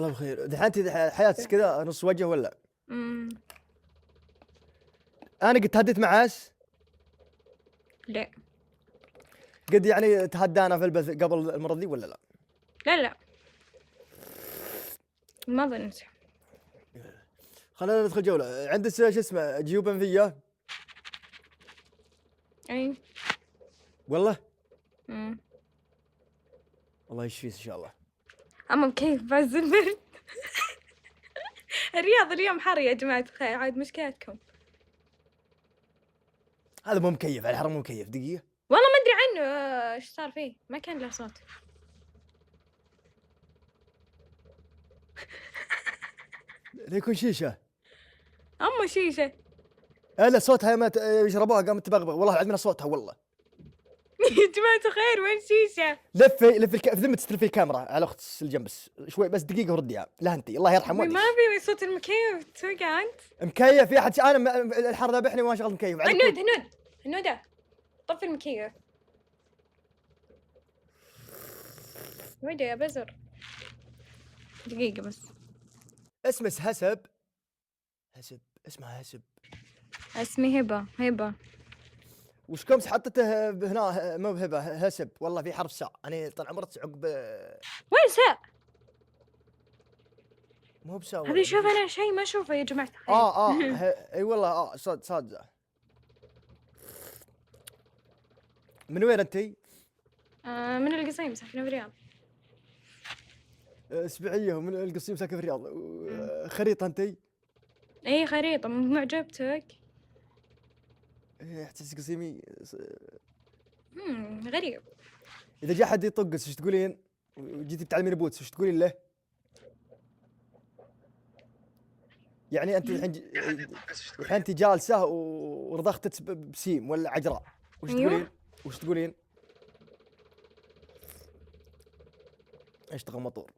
الله بخير. دحين انت حياتك كذا نص وجه ولا؟ انا قد تهديت مع عاس؟ لا قد يعني تهدانا في البث قبل المرة ذي ولا لا؟ لا ما ظنيت. خلينا ندخل جولة. عندك شو اسمه جيوب انفية؟ اي والله؟ امم الله يشفيك ان شاء الله. اما بكيف بس البرد. الرياض اليوم حر يا جماعة الخير، عاد مشكلتكم. هذا مو مكيف، الحر مو مكيف. دقيقة والله ما ادري عنه، ايش صار فيه، ما كان له صوت. لا يكون شيشة. اما شيشة. لا صوتها ما يشربوها قامت تبغبغ، والله العظيم صوتها والله. يا جماعة الخير وين شيشة؟ لفي في ذمة تستلفي الكاميرا على اخت الجنب بس شوي، بس دقيقة ورديها. لا انت الله يرحم ما والديك. في صوت المكيف توقع انت. مكيف في احد؟ انا الحر ذابحني وما شغلت مكيف. هنود طفي المكيف. ويدا يا بزر دقيقة بس. اسمه هسب. اسمها هسب. اسمي هبة. وش كمس حطته هنا؟ مو بهبه، هسب. والله في حرف ساء. انا طال عمرك عقب. وين ساء؟ مو بساء هذا شوف انا شيء ما اشوفه يا جماعة الخير. اي والله صاد. من وين انتي؟ من القصيم ساكنة في الرياض. سبيعية ومن القصيم ساكن في الرياض. خريطة انتي؟ اي خريطة معجبتك. ايه احساس قصيمي. غريب. اذا جاء حد يطقس ايش تقولين؟ وجيتي بتعلمين بوتس ايش تقولين له؟ يعني انت الحين انت جالسة ورضختك بسيم ولا عجراء، وش أيوه. تقولين؟ وش تقولين؟ اشتغل مطور.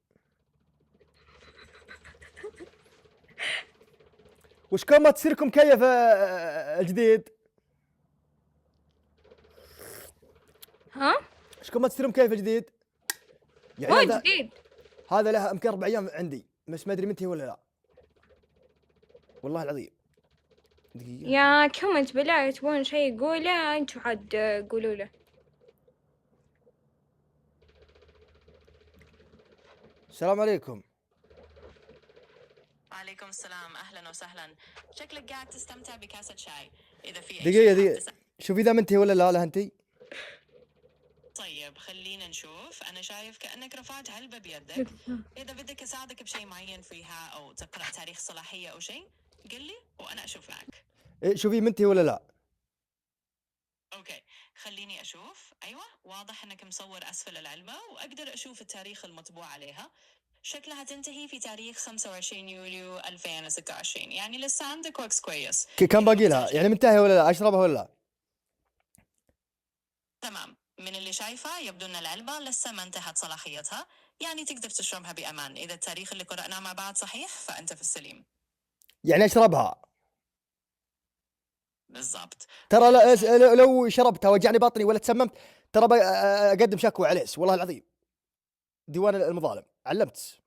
وش كان ما تصيركم كيف الجديد؟ ها؟ وش كان ما تصيركم كيف الجديد؟ يعني هو هذا جديد. هذا له يمكن 4 ايام عندي، بس ما ادري متى ولا لا. والله العظيم. دقيقة. يا كومنت بالله تبون شيء قوله انتوا عاد قولوا له. السلام عليكم. وعليكم السلام، اهلا وسهلا. شكلك قاعد تستمتع بكاسة شاي. اذا في اي دقيقة شوف اذا منتهي ولا لا. لا انتي. طيب خلينا نشوف. انا شايف كأنك رفعت علبة بيدك. اذا بدك اساعدك بشيء معين فيها او تقرأ تاريخ صلاحية او شيء قل لي وانا اشوف معك. شوفي منتهي ولا لا. اوكي خليني اشوف. ايوه واضح انك مصور اسفل العلبة واقدر اشوف التاريخ المطبوع عليها. شكلها تنتهي في تاريخ 25 يوليو 2026، يعني لسه عندك وقت كويس. كم باقي لها؟ يعني منتهي ولا لا؟ اشربها ولا لا؟ تمام، من اللي شايفه يبدو ان العلبة لسه ما انتهت صلاحيتها، يعني تقدر تشربها بأمان. إذا التاريخ اللي قرأناه مع بعض صحيح فأنت في السليم. يعني اشربها؟ بالضبط. ترى لا لو شربتها وجعني بطني ولا تسممت ترى اقدم شكوى عليه والله العظيم. ديوان المظالم علمت.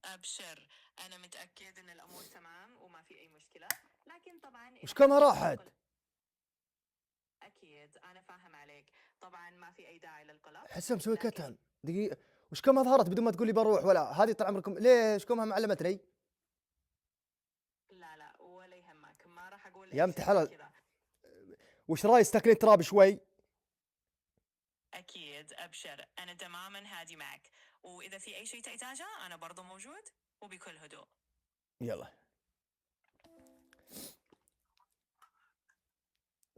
أبشر، أنا متأكد إن الأمور تمام وما في أي مشكلة، لكن طبعا وش كم راحت؟ أكيد أنا فاهم عليك، طبعا ما في أي داعي للقلق. حسها مسوي كتن. دقيقة وش كم ظهرت بدون ما تقول لي بروح ولا هذه طال عمركم ليش كمها معلمتني؟ لا ولا يهمك، ما راح أقول يا امتي شيء حلال. كذا. وش رايك تاكلين تراب شوي؟ أكيد أبشر، أنا تماما هادي معك، وإذا في أي شيء تحتاجه أنا برضو موجود وبكل هدوء. يلا.